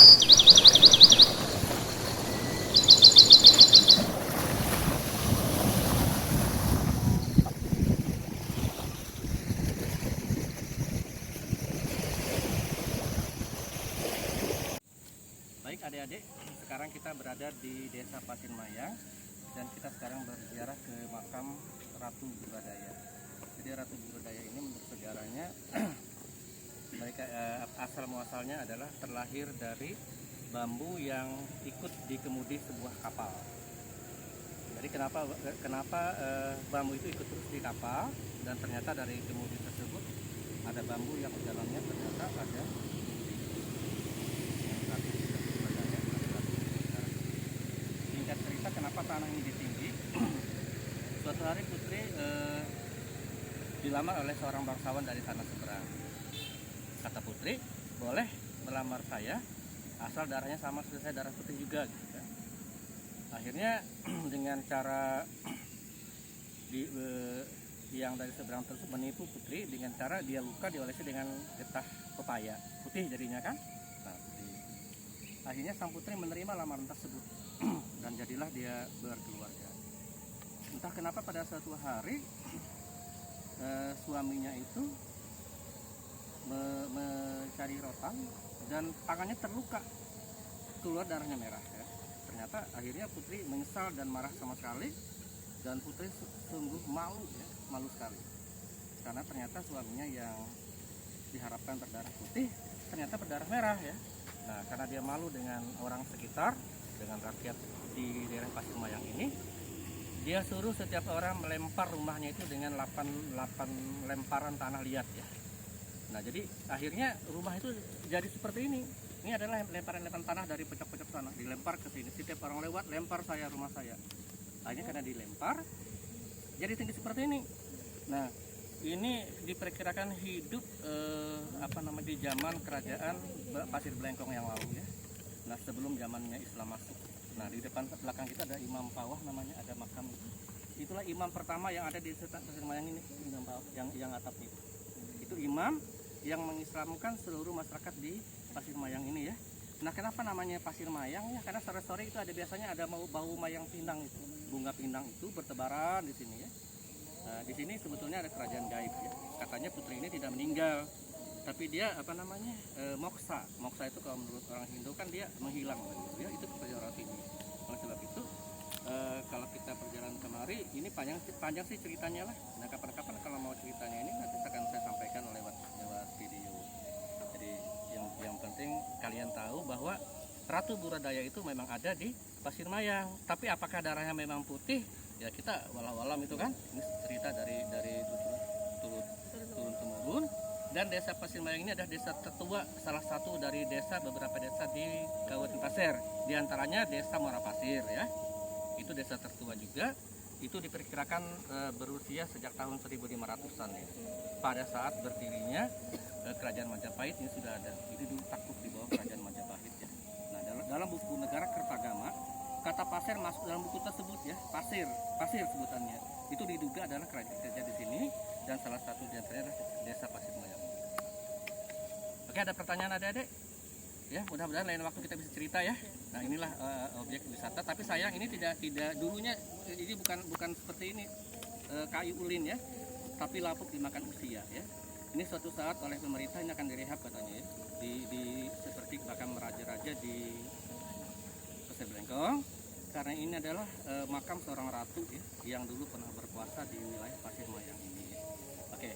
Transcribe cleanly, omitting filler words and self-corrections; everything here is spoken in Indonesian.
Baik adik-adik, sekarang kita berada di Desa Pasir Mayang dan kita sekarang berziarah ke makam Ratu Buradaya. Jadi Ratu Buradaya ini menurut sejarahnya mereka asal muasalnya adalah terlahir dari bambu yang ikut dikemudi sebuah kapal. Jadi kenapa bambu itu ikut terus di kapal, dan ternyata dari kemudi tersebut ada bambu yang di dalamnya ternyata ada cerita kenapa tanah ini ditinggi. Suatu hari Putri dilamar oleh seorang bangsawan dari sana seberang. Kata Putri, boleh melamar saya asal darahnya sama seperti saya, darah putih juga gitu kan. Akhirnya dengan cara yang dari seberang tersebut menipu Putri dengan cara dia luka diolesi dengan getah pepaya, putih jadinya kan. Nah, akhirnya sang putri menerima lamaran tersebut dan jadilah dia berkeluarga. Entah kenapa pada suatu hari suaminya itu mencari rotan dan tangannya terluka, keluar darahnya merah ya. Ternyata akhirnya Putri menyesal dan marah sama sekali, dan Putri sungguh malu ya, malu sekali karena ternyata suaminya yang diharapkan berdarah putih ternyata berdarah merah ya. Nah, karena dia malu dengan orang sekitar, dengan rakyat di daerah Pasir Mayang ini, dia suruh setiap orang melempar rumahnya itu dengan 8 lemparan tanah liat ya. Nah, jadi akhirnya rumah itu jadi seperti ini. Ini adalah lemparan-lemparan tanah dari pojok-pojok sana, dilempar ke sini. Setiap orang lewat, lempar saya, rumah saya. Akhirnya karena dilempar, jadi tinggi seperti ini. Nah, ini diperkirakan hidup di zaman kerajaan Pasir Blengkong yang lalu ya. Nah, sebelum zamannya Islam masuk. Nah, di depan belakang kita ada Imam Pawah, namanya ada makam itu. Itulah imam pertama yang ada di Pasir Mayang ini, Imam Pawah yang atap itu. Itu imam yang mengislamkan seluruh masyarakat di Pasir Mayang ini ya. Nah, kenapa namanya Pasir Mayang ya? Karena sore-sore itu ada biasanya ada bau mayang pindang itu. Bunga pindang itu bertebaran di sini ya. Nah, di sini sebetulnya ada kerajaan gaib ya. Katanya putri ini tidak meninggal, tapi dia moksa. Moksa itu kalau menurut orang Hindu kan dia menghilang gitu ya. Itu kepercayaan orang Hindu. Oleh sebab itu kalau kita perjalanan kemari, ini panjang sih ceritanya lah. Nah, kapan-kapan kalau mau ceritanya ini nanti akan saya sampaikan lewat video. Jadi yang penting kalian tahu bahwa Ratu Buradaya itu memang ada di Pasir Mayang. Tapi apakah darahnya memang putih? Ya kita walau-walam itu kan. Ini cerita dari turun temurun. Dan desa Pasir Mayang ini adalah desa tertua, salah satu dari beberapa desa di Kabupaten Pasir. Di antaranya desa Muara Pasir ya. Itu desa tertua juga. Itu diperkirakan berusia sejak tahun 1500-an ya. Pada saat berdirinya kerajaan Majapahit ini sudah ada. Jadi dulu takluk di bawah kerajaan Majapahit ya. Nah, dalam buku Negara Kertagama, kata pasir masuk dalam buku tersebut ya. Pasir sebutannya. Itu diduga adalah kerajaan di sini, dan salah satu di antaranya adalah desa Pasir Mayang. Oke, ada pertanyaan adik-adik? Ya, mudah-mudahan lain waktu kita bisa cerita ya. Nah, inilah objek wisata. Tapi sayang ini tidak dulunya ini bukan seperti ini kayu ulin ya, tapi lapuk dimakan usia ya. Ini suatu saat oleh pemerintah ini akan direhab katanya ya. Di seperti makam raja-raja di Pasir Blengkong. Karena ini adalah makam seorang ratu ya, yang dulu pernah berkuasa di wilayah Pasir Mayang ini. Oke.